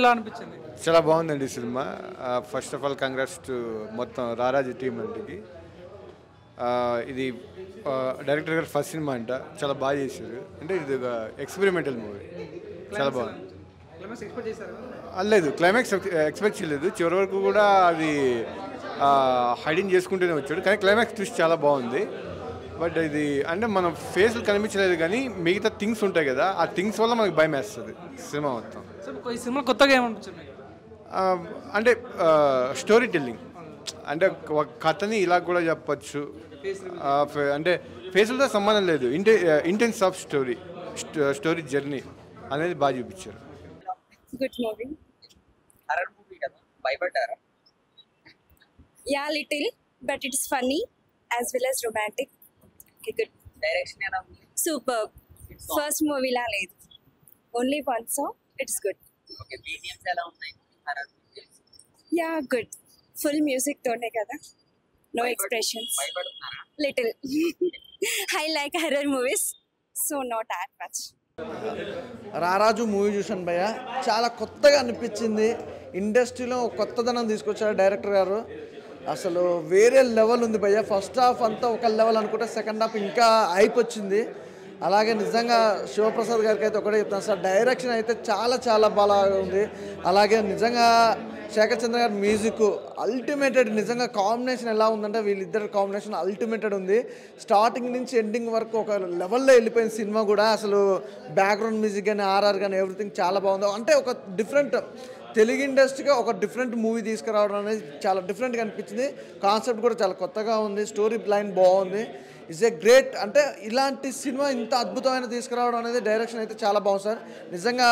ఎలా అనిపించింది? చాలా బాగుందండి cinema. First of all congrats to మొత్తం రారాజు టీం అండి. ఇది డైరెక్టర్ గారు ఫస్ట్ సినిమా అంట, చాలా బాగా చేశారు. అంటే ఇది ఒక ఎక్స్పెరిమెంటల్ మూవీ, చాలా బాగుంది. లేదు, క్లైమాక్స్ ఎక్స్పెక్ట్ చేయలేదు. చివరి వరకు కూడా అది హైడింగ్ చేసుకుంటూనే వచ్చాడు, కానీ క్లైమాక్స్ ట్విస్ట్ చాలా బాగుంది. బట్ ఇది అంటే మనం ఫేస్లు కనిపించలేదు, కానీ మిగతా థింగ్స్ ఉంటాయి కదా, ఆ థింగ్స్ వల్ల మనకు భయం వేస్తుంది సినిమా మొత్తం. ఈ సినిమా కొత్తగా ఏమనిపించింది? అంటే స్టోరీ టెల్లింగ్, అంటే ఒక కథని ఇలా కూడా చెప్పచ్చు. అంటే ఫేస్లతో సంబంధం లేదు, ఇంటెన్స్ ఆఫ్ స్టోరీ జర్నీ అనేది బాగా చూపించారు. Good movie. హర్రర్ మూవీ కదా, భయపడ్డారా? Yeah little, but it's funny as well as romantic. Okay, good. Direction ఎలా ఉంది? సూపర్. ఫస్ట్ మూవీలా లేదు, only one song, it's good. Okay, BGMs ఎలా ఉన్నాయి? Horror yeah good. Full music తోనే కదా, నో ఎక్స్ప్రెషన్స్. భయపడుతున్నారా? Little. I like horror movies, so not that much. Raraju movie చూశాను భయ్య, చాలా కొత్తగా అనిపించింది. ఇండస్ట్రీలో కొత్తదనం తీసుకొచ్చారు డైరెక్టర్ గారు. అసలు వేరే లెవెల్ ఉంది భయ్య. ఫస్ట్ హాఫ్ అంతా ఒక లెవెల్ అనుకుంటే సెకండ్ హాఫ్ ఇంకా హైప్ వచ్చింది. అలాగే నిజంగా శివప్రసాద్ గారికి అయితే ఒకటే చెప్తాను సార్, డైరెక్షన్ అయితే చాలా చాలా బాగా ఉంది. అలాగే నిజంగా శేఖర్ చంద్ర గారి మ్యూజిక్ అల్టిమేటెడ్. నిజంగా కాంబినేషన్ ఎలా ఉందంటే వీళ్ళిద్దరు కాంబినేషన్ అల్టిమేటెడ్ ఉంది. స్టార్టింగ్ నుంచి ఎండింగ్ వరకు ఒక లెవెల్లో వెళ్ళిపోయిన సినిమా కూడా. అసలు బ్యాక్గ్రౌండ్ మ్యూజిక్ కానీ ఆర్ఆర్ కానీ ఎవ్రీథింగ్ చాలా బాగుంది. అంటే ఒక డిఫరెంట్ తెలుగు ఇండస్ట్రీగా ఒక డిఫరెంట్ మూవీ తీసుకురావడం అనేది చాలా డిఫరెంట్గా అనిపించింది. కాన్సెప్ట్ కూడా చాలా కొత్తగా ఉంది, స్టోరీ లైన్ బాగుంది. It's a great. అంటే ఇలాంటి సినిమా ఇంత అద్భుతమైన తీసుకురావడం అనేది డైరెక్షన్ అయితే చాలా బాగుంది సార్. నిజంగా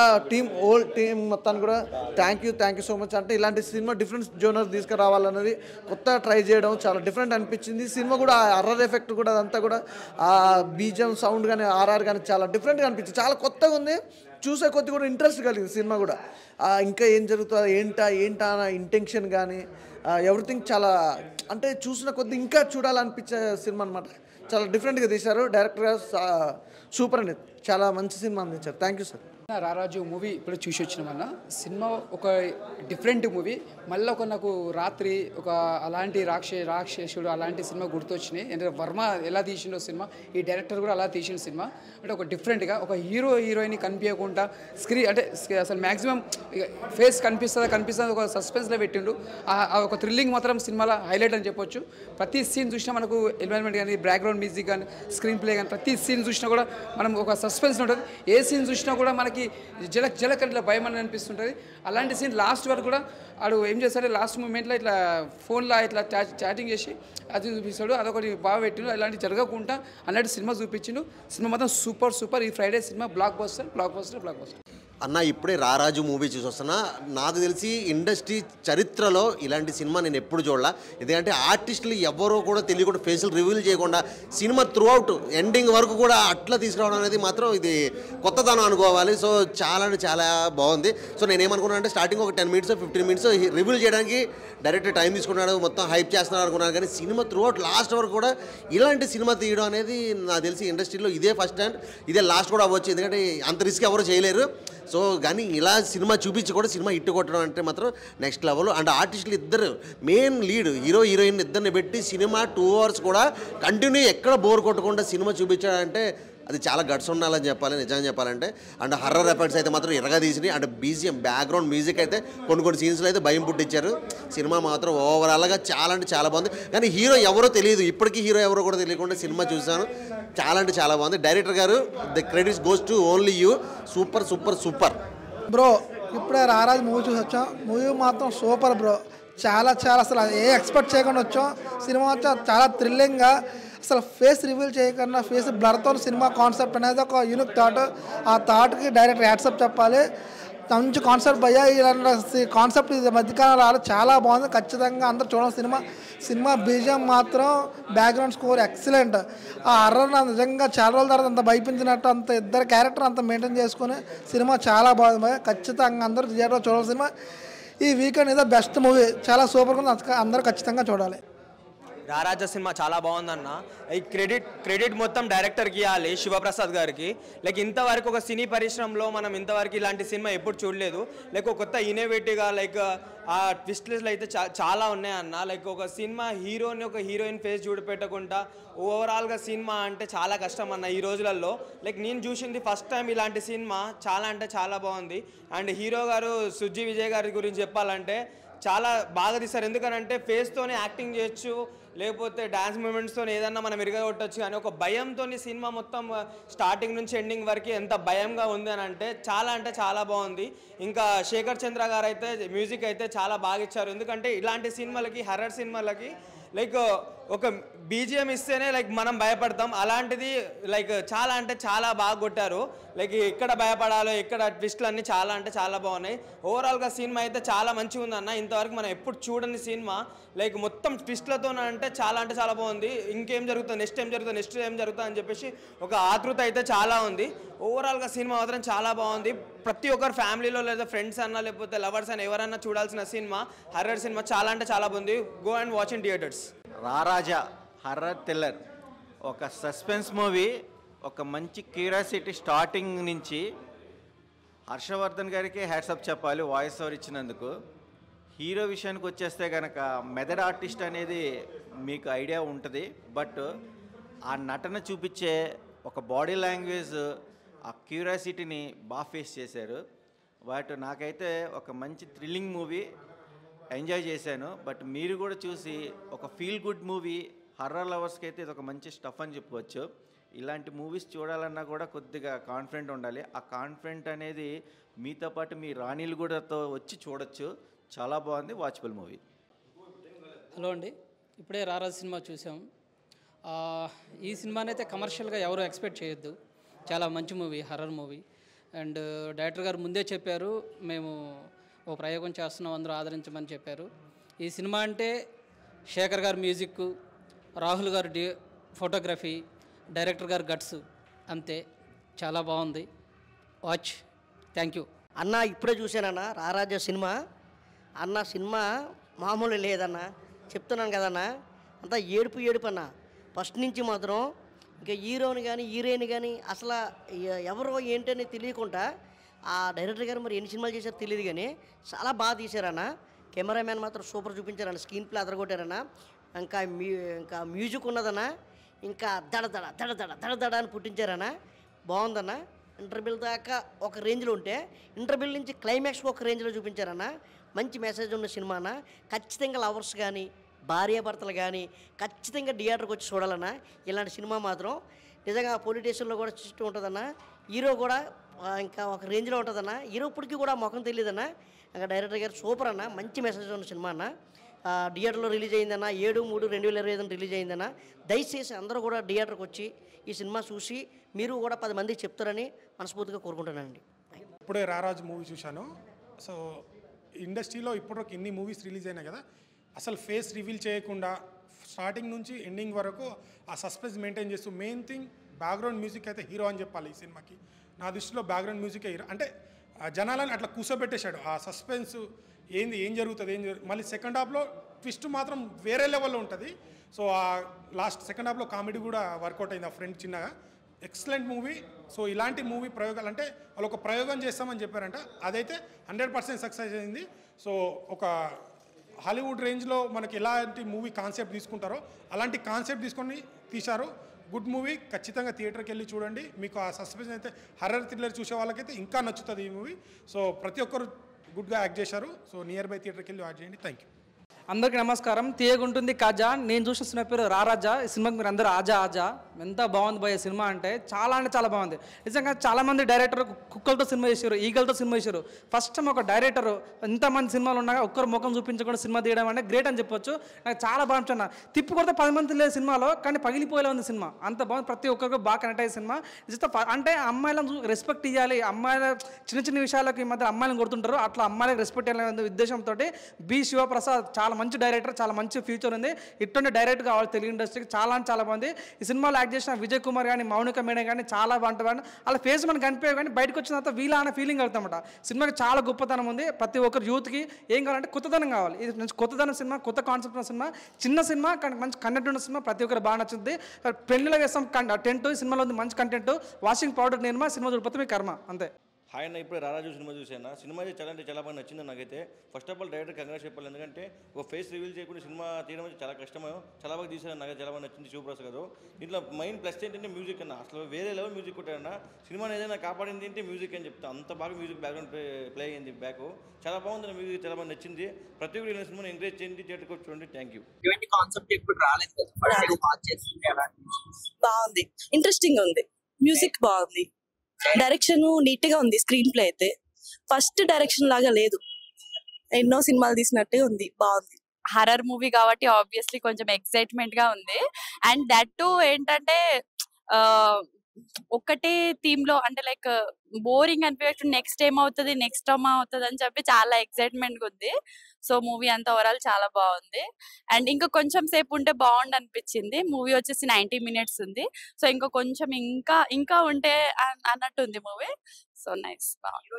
హోల్ టీమ్ మొత్తాన్ని కూడా థ్యాంక్ యూ సో మచ్. అంటే ఇలాంటి సినిమా డిఫరెంట్ జోనర్ తీసుకురావాలన్నది కొత్తగా ట్రై చేయడం చాలా డిఫరెంట్ అనిపించింది. సినిమా కూడా అర్రర్ ఎఫెక్ట్ కూడా అదంతా కూడా ఆ బీజిఎం సౌండ్ కానీ ఆర్ఆర్ కానీ చాలా డిఫరెంట్గా అనిపించింది. చాలా కొత్తగా ఉంది, చూసే కొద్ది కూడా ఇంట్రెస్ట్ కలిగింది సినిమా కూడా. ఇంకా ఏం జరుగుతుంది ఏంటా అన్న ఇంటెన్షన్ కానీ ఎవ్రీథింగ్ చాలా, అంటే చూసిన కొద్ది ఇంకా చూడాలనిపించే సినిమా అనమాట. చాలా డిఫరెంట్గా తీశారు డైరెక్టర్ గారు. సూపర్ అండి, చాలా మంచి సినిమా అందించారు. Thank you sir. రారాజు మూవీ ఇప్పుడు చూసి వచ్చిన వల్ల సినిమా ఒక డిఫరెంట్ మూవీ. మళ్ళీ నాకు రాత్రి ఒక అలాంటి రాక్షసుడు అలాంటి సినిమా గుర్తొచ్చినాయి. అంటే వర్మ ఎలా తీసిండో సినిమా, ఈ డైరెక్టర్ కూడా అలా తీసిన సినిమా. అంటే ఒక డిఫరెంట్గా ఒక హీరోయిన్ కనిపించకుండా అంటే అసలు మ్యాక్సిమం ఫేస్ కనిపిస్తుంది ఒక సస్పెన్స్లో పెట్టిండు. ఒక థ్రిల్లింగ్ మాత్రం సినిమాలో హైలైట్ అని చెప్పొచ్చు. ప్రతి సీన్ చూసినా మనకు ఎన్వైరన్మెంట్ కానీ బ్యాక్గ్రౌండ్ మ్యూజిక్ కానీ స్క్రీన్ ప్లే కానీ ప్రతి సీన్ చూసినా కూడా మనం ఒక సస్పెన్స్ ఉంటుంది. ఏ సీన్ చూసినా కూడా మనకి జలక్ ఇట్లా భయం అని అనిపిస్తుంటుంది. అలాంటి సీన్ లాస్ట్ వరకు కూడా ఆడు ఏం చేస్తాడు, లాస్ట్ మూమెంట్లో ఇట్లా ఫోన్లో ఇట్లా చాటింగ్ చేసి అది చూపిస్తాడు. అదొకటి బాగా పెట్టిండు. అలాంటి జరగకుండా అన్నట్టు సినిమా చూపించిండు. సినిమా మాత్రం సూపర్. ఈ ఫ్రైడే సినిమా బ్లాక్ బస్టర్. అన్న ఇప్పుడే రారాజు మూవీ చూసి వస్తున్నా. నాకు తెలిసి ఇండస్ట్రీ చరిత్రలో ఇలాంటి సినిమా నేను ఎప్పుడు చూడాల. ఎందుకంటే ఆర్టిస్టులు ఎవరో కూడా తెలియకుండా ఫేసులు రివీల్ చేయకుండా సినిమా త్రూ అవుట్ ఎండింగ్ వరకు కూడా అట్లా తీసుకురావడం అనేది మాత్రం ఇది కొత్తదనం అనుకోవాలి. సో చాలా బాగుంది. సో నేనేమనుకున్నాను అంటే స్టార్టింగ్ ఒక 10 minutes 15 minutes రివీల్ చేయడానికి డైరెక్ట్ టైం తీసుకున్నాడు, మొత్తం హైప్ చేస్తున్నారు అనుకున్నాను. కానీ సినిమా త్రూ అవుట్ లాస్ట్ వరకు కూడా ఇలాంటి సినిమా తీయడం అనేది నాకు తెలిసి ఇండస్ట్రీలో ఇదే ఫస్ట్ అండ్ ఇదే లాస్ట్ కూడా అవ్వచ్చు. ఎందుకంటే అంత రిస్క్ ఎవరు చేయలేరు. సో కానీ ఇలా సినిమా చూపించి కూడా సినిమా హిట్ కొట్టడం అంటే మాత్రం నెక్స్ట్ లెవెల్. అండ్ ఆర్టిస్టులు ఇద్దరు మెయిన్ లీడ్ హీరోయిన్ ఇద్దరిని పెట్టి సినిమా 2 hours కూడా కంటిన్యూ ఎక్కడ బోర్ కొట్టకుండా సినిమా చూపించాడంటే అది చాలా గట్స్ ఉండాలని చెప్పాలి నిజంగా చెప్పాలంటే. అండ్ హర్రర్ ఎఫెక్ట్స్ అయితే మాత్రం ఎరగా తీసినాయి. అండ్ బీజిఎం బ్యాక్గ్రౌండ్ మ్యూజిక్ అయితే కొన్ని సీన్స్లో అయితే భయం పుట్టించారు. సినిమా మాత్రం ఓవరాల్గా చాలా అంటే చాలా బాగుంది. కానీ హీరో ఎవరో తెలియదు, ఇప్పటికీ హీరో ఎవరో కూడా తెలియకుండా సినిమా చూశాను. చాలా అంటే చాలా బాగుంది. డైరెక్టర్ గారు the credits goes to only you. Super bro. ఇప్పుడే రారాజు మూవీ చూసి వచ్చాం. మూవీ మాత్రం సూపర్ బ్రో. చాలా అసలు ఏ ఎక్స్పెక్ట్ చేయకుండా వచ్చాం. సినిమా వచ్చా చాలా థ్రిల్లింగ్గా, అసలు ఫేస్ రివీల్ చేయకుండా ఫేస్ బ్లర్తో సినిమా కాన్సెప్ట్ అనేది ఒక యూనిక్ థాట్. ఆ థాట్కి డైరెక్ట్ యాడ్సప్ చెప్పాలి. మంచి కాన్సెప్ట్ భయ్యా. ఇలాంటి కాన్సెప్ట్ ఇది మధ్యకాలంలో రాలేదు, చాలా బాగుంది. ఖచ్చితంగా అందరూ చూడాలి సినిమా బీజిఎం మాత్రం బ్యాక్గ్రౌండ్ స్కోర్ ఎక్సలెంట్. ఆ హర్రర్ నిజంగా చాలా రోజుల తర్వాత అంత భయపించినట్టు అంత ఇద్దరు క్యారెక్టర్ అంత మెయింటైన్ చేసుకుని సినిమా చాలా బాగుంది భయ్యా. ఖచ్చితంగా అందరూ థియేటర్లో చూడాలి సినిమా. ఈ వీకెండ్ ఏదో బెస్ట్ మూవీ, చాలా సూపర్గా ఉంది. అందరూ ఖచ్చితంగా చూడాలి. రారాజా సినిమా చాలా బాగుందన్న. ఈ క్రెడిట్ మొత్తం డైరెక్టర్కి ఇవ్వాలి, శివప్రసాద్ గారికి. లైక్ ఇంతవరకు ఒక సినీ పరిశ్రమలో మనం ఇంతవరకు ఇలాంటి సినిమా ఎప్పుడు చూడలేదు. లైక్ ఒక కొత్త ఇన్నోవేటివ్గా లైక్ ఆ ట్విస్ట్లెస్లు అయితే చాలా ఉన్నాయన్న. లైక్ ఒక సినిమా హీరోని ఒక హీరోయిన్ ఫేస్ చూడపెట్టకుండా ఓవరాల్గా సినిమా అంటే చాలా కష్టం అన్న ఈ రోజులలో. లైక్ నేను చూసింది ఫస్ట్ టైం ఇలాంటి సినిమా, చాలా అంటే చాలా బాగుంది. అండ్ హీరో గారు సుజ్జి విజయ్ గారి గురించి చెప్పాలంటే చాలా బాగా తీస్తారు. ఎందుకనంటే ఫేస్తోనే యాక్టింగ్ చేయొచ్చు, లేకపోతే డ్యాన్స్ మూమెంట్స్తో ఏదన్నా మనం ఇరగొట్టచ్చు. కానీ ఒక భయంతో సినిమా మొత్తం స్టార్టింగ్ నుంచి ఎండింగ్ వరకు ఎంత భయంగా ఉంది అని అంటే చాలా బాగుంది. ఇంకా శేఖర్ చంద్ర గారు అయితే మ్యూజిక్ అయితే చాలా బాగా ఇచ్చారు. ఎందుకంటే ఇలాంటి సినిమాలకి, హర్రర్ సినిమాలకి లైక్ ఒక బీజిఎం ఇస్తేనే లైక్ మనం భయపడతాం. అలాంటిది లైక్ చాలా అంటే చాలా బాగా కొట్టారు. లైక్ ఎక్కడ భయపడాలో, ఎక్కడ ట్విస్ట్లు అన్నీ చాలా అంటే చాలా బాగున్నాయి. ఓవరాల్గా సినిమా అయితే చాలా మంచిగా ఉందన్న. ఇంతవరకు మనం ఎప్పుడు చూడని సినిమా, లైక్ మొత్తం ట్విస్ట్లతో అంటే చాలా బాగుంది. ఇంకేం జరుగుతుంది, నెక్స్ట్ ఏం జరుగుతుంది అని చెప్పేసి ఒక ఆతృత అయితే చాలా ఉంది. ఓవరాల్గా సినిమా మాత్రం చాలా బాగుంది. ప్రతి ఒక్కరు ఫ్యామిలీలో లేదా ఫ్రెండ్స్ అన్నా లేకపోతే లవర్స్ అన్న ఎవరన్నా చూడాల్సిన సినిమా, హర్రర్ సినిమా చాలా అంటే చాలా బాగుంది. Go and watch in theatres. రారాజా horror thriller, ఒక సస్పెన్స్ మూవీ, ఒక మంచి క్యూరియాసిటీ. స్టార్టింగ్ నుంచి హర్షవర్ధన్ గారికి హ్యాట్సప్ చెప్పాలి వాయిస్ ఓవర్ ఇచ్చినందుకు. హీరో విషయానికి వచ్చేస్తే కనుక మెథడ్ ఆర్టిస్ట్ అనేది మీకు ఐడియా ఉంటుంది, బట్ ఆ నటన చూపించే ఒక బాడీ లాంగ్వేజ్, ఆ క్యూరియాసిటీని బాగా ఫేస్ చేశారు. బట్ నాకైతే ఒక మంచి థ్రిల్లింగ్ మూవీ ఎంజాయ్ చేశాను. బట్ మీరు కూడా చూసి ఒక ఫీల్ గుడ్ మూవీ, హర్రర్ లవర్స్కి అయితే ఇది ఒక మంచి స్టఫ్ అని చెప్పుకోవచ్చు. ఇలాంటి మూవీస్ చూడాలన్నా కూడా కొద్దిగా కాన్ఫిడెంట్ ఉండాలి. ఆ కాన్ఫిడెంట్ అనేది మీతో పాటు మీ రాణీలు కూడాతో వచ్చి చూడొచ్చు. చాలా బాగుంది, వాచబుల్ మూవీ. హలో అండి, ఇప్పుడే రారాజు సినిమా చూసాం. ఈ సినిమాని అయితే కమర్షియల్గా ఎవరు ఎక్స్పెక్ట్ చేయొద్దు. చాలా మంచి movie, horror movie. And director గారు ముందే చెప్పారు, మేము ఓ ప్రయోగం చేస్తున్నాం, అందరూ ఆదరించమని చెప్పారు. ఈ సినిమా అంటే శేఖర్ గారు మ్యూజిక్, రాహుల్ గారు ఫోటోగ్రఫీ, డైరెక్టర్ గారు గట్స్, అంతే. చాలా బాగుంది, వాచ్. థ్యాంక్ యూ అన్న. ఇప్పుడే చూశానన్న రారాజా సినిమా. అన్న సినిమా మామూలు లేదన్న, చెప్తున్నాను కదన్నా. అంతా ఏడుపు అన్న. ఫస్ట్ నుంచి మాత్రం ఇంకా హీరోని కానీ హీరోయిన్ కానీ అసలు ఎవరో ఏంటని తెలియకుండా ఆ డైరెక్టర్ గారు మరి ఎన్ని సినిమాలు చేశారో తెలియదు కానీ చాలా బాగా తీశారన్న. కెమెరామ్యాన్ మాత్రం సూపర్ చూపించారన్న, స్క్రీన్ ప్లే అదరగొట్టారన్న. ఇంకా మ్యూజిక్ ఉన్నదన్న, ఇంకా దడ అని పుట్టించారన్న. బాగుందన్న. ఇంటర్వెల్ దాకా ఒక రేంజ్లో ఉంటే ఇంటర్వెల్ నుంచి క్లైమాక్స్ ఒక రేంజ్లో చూపించారన్న. మంచి మెసేజ్ ఉన్న సినిమా అన్న. ఖచ్చితంగా లవర్స్ కానీ భార్యాభర్తలు కానీ ఖచ్చితంగా థియేటర్కి వచ్చి చూడాలన్నా. ఇలాంటి సినిమా మాత్రం నిజంగా పోలీస్ స్టేషన్లో కూడా చుట్టూ ఉంటుందన్న. హీరో కూడా ఇంకా ఒక రేంజ్లో ఉంటుందన్న. హీరో ఇప్పటికీ కూడా ముఖం తెలియదన్న. ఇంకా డైరెక్టర్ గారు సూపర్ అన్న, మంచి మెసేజ్ ఉన్న సినిమా అన్న. థియేటర్లో రిలీజ్ అయిందన్న 7/3/2025 రిలీజ్ అయిందన్న. దయచేసి అందరూ కూడా థియేటర్కి వచ్చి ఈ సినిమా చూసి మీరు కూడా 10 మందికి చెప్తారని మనస్ఫూర్తిగా కోరుకుంటున్నానండి. ఇప్పుడే రారాజు మూవీ చూశాను. సో ఇండస్ట్రీలో ఇప్పటివరకు ఎన్ని మూవీస్ రిలీజ్ అయినాయి కదా, అసలు ఫేస్ రివీల్ చేయకుండా స్టార్టింగ్ నుంచి ఎండింగ్ వరకు ఆ సస్పెన్స్ మెయింటైన్ చేస్తూ, మెయిన్ థింగ్ బ్యాక్గ్రౌండ్ మ్యూజిక్ అయితే హీరో అని చెప్పాలి ఈ సినిమాకి. నా దృష్టిలో బ్యాక్గ్రౌండ్ మ్యూజిక్ హీరో. అంటే జనాలని అట్లా కూర్చోబెట్టేశాడు. ఆ సస్పెన్స్ ఏం జరుగుతుంది మళ్ళీ సెకండ్ హాఫ్లో ట్విస్ట్ మాత్రం వేరే లెవెల్లో ఉంటుంది. సో ఆ లాస్ట్ సెకండ్ హాఫ్లో కామెడీ కూడా వర్కౌట్ అయింది ఆ ఫ్రెండ్ చిన్నగా. Excellent movie. సో ఇలాంటి మూవీ ప్రయోగాలు అంటే వాళ్ళు ఒక ప్రయోగం చేస్తామని చెప్పారంట, అదైతే 100% సక్సెస్ అయింది. సో ఒక హాలీవుడ్ రేంజ్లో మనకి ఎలాంటి మూవీ కాన్సెప్ట్ తీసుకుంటారో అలాంటి కాన్సెప్ట్ తీసుకొని తీశారు. Good movie. ఖచ్చితంగా థియేటర్కి వెళ్ళి చూడండి. మీకు ఆ సస్పెన్స్ అయితే హర్రర్ థ్రిల్లర్ చూసే వాళ్ళకైతే ఇంకా నచ్చుతుంది ఈ మూవీ. సో ప్రతి ఒక్కరు గుడ్గా యాక్ట్ చేశారు. సో నియర్ బై థియేటర్కి వెళ్ళి వాచ్ చేయండి. Thank you. అందరికీ నమస్కారం. తీయగుంటుంది కాజా. నేను చూసిన సినిమా పేరు రారాజా. ఈ సినిమాకి మీరు అందరూ ఆజా. ఎంత బాగుంది భయ సినిమా అంటే చాలా బాగుంది. నిజంగా చాలామంది డైరెక్టర్ కుక్కలతో సినిమా చేశారు, ఈగలతో సినిమా చేశారు. ఫస్ట్ టైం ఒక డైరెక్టర్ ఎంతమంది సినిమాలు ఉన్నాయో ఒక్కరు ముఖం చూపించకుండా సినిమా తీయడం అంటే గ్రేట్ అని చెప్పొచ్చు. నాకు చాలా బాగా అనిపించింది. తిప్పు కొడితే 10 మంది లేదు సినిమాలో, కానీ పగిలిపోయేలా ఉంది సినిమా. అంత బాగుంది. ప్రతి ఒక్కరికి బాగా కనెక్ట్ అయ్యే సినిమా. అంటే అమ్మాయిలను రెస్పెక్ట్ ఇవ్వాలి, అమ్మాయిల చిన్న విషయాలకు ఈ మధ్య అమ్మాయిలను కొడుతుంటారు, అట్లా అమ్మాయిలకు రెస్పెక్ట్ ఇవ్వాలనే ఉద్దేశంతో బి శివప్రసాద్ చాలా మంచి డైరెక్టర్, చాలా మంచి ఫ్యూచర్ ఉంది. ఇటువంటి డైరెక్టర్ కావాలి తెలుగు ఇండస్ట్రీకి. చాలా అంటే చాలా బాగుంది. ఈ సినిమాలో యాక్ట్ చేసిన విజయ్ కుమార్ కానీ, మౌనిక మేడం కానీ చాలా బాగుంటుంది. వాళ్ళ ఫేస్ మనకు కనిపించే కానీ బయటకు వచ్చిన తర్వాత వీళ్ళ అనే ఫీలింగ్ అవుతామట. సినిమాకి చాలా గొప్పతనం ఉంది. ప్రతి ఒక్కరు యూత్కి ఏం కావాలంటే కొత్తదనం కావాలి. ఇది మంచి కొత్తదనం సినిమా, కొత్త కాన్సెప్ట్ ఉన్న సినిమా, చిన్న సినిమా కానీ మంచి కంటెంట్ ఉన్న సినిమా. ప్రతి ఒక్కరు బాగా నచ్చుతుంది. పెళ్లిలో వేస్తాం టెంట్, సినిమాలో ఉంది మంచి కంటెంట్. వాషింగ్ పౌడర్ నిర్మా, సినిమా చూడిపోతే మీ కర్మ అంతే. హాయ్ అన్న, ఇప్పుడు రారాజు సినిమా చూసాను. సినిమా అయితే చాలా అంటే చాలా బాగా నచ్చింది నాకైతే. First of all director congrats చెప్పాలి, ఎందుకంటే ఒక ఫేస్ రివీల్ చేయకుండా సినిమా తీయడం అయితే చాలా కష్టమే. చాలా బాగా తీసారు, నాకు చాలా బాగా నచ్చింది శివప్రసాద్ గారు. దీంట్లో మెయిన్ ప్లస్ ఏంటంటే మ్యూజిక్ అన్న, అసలు వేరే లెవెల్ మ్యూజిక్ కొట్టారన్న. సినిమాని ఏదైనా కాపాడింది ఏంటి మ్యూజిక్ అని చెప్తా, అంత బాగా మ్యూజిక్ బ్యాక్గ్రౌండ్ ప్లే అయింది. బ్యాక్ చాలా బాగుంది, మ్యూజిక్ చాలా బాగా నచ్చింది. ప్రతి ఒక్కరు సినిమాని ఎంకరేజ్ చేయండి, థియేటర్కి వచ్చి చూడండి. Thank you. ఇటువంటి కాన్సెప్ట్ ఎప్పుడు రాలేదు కదా, బాగుంది, ఇంట్రెస్టింగ్ ఉంది, మ్యూజిక్ బాగుంది, డైరెక్షన్ నీట్ గా ఉంది. స్క్రీన్ ప్లే అయితే ఫస్ట్ డైరెక్షన్ లాగా లేదు, ఎన్నో సినిమాలు తీసినట్టే ఉంది, బాగుంది. హర్రర్ మూవీ కాబట్టి ఆబ్వియస్లీ కొంచెం ఎక్సైట్మెంట్ గా ఉంది. అండ్ దట్ టు ఏంటంటే ఒక్కటే థీమ్ లో అంటే లైక్ బోరింగ్ అనిపించకుండా నెక్స్ట్ ఏమవుతుంది అని చెప్పి చాలా ఎక్సైట్మెంట్ ఉంది. సో మూవీ అంతా ఓవరాల్ చాలా బాగుంది. అండ్ ఇంకా కొంచెం సేపు ఉంటే బాగుండు అనిపించింది. మూవీ వచ్చేసి 90 minutes ఉంది. సో ఇంకా కొంచెం ఇంకా ఉంటే అన్నట్టు ఉంది మూవీ. సో నైస్, బాగుంది.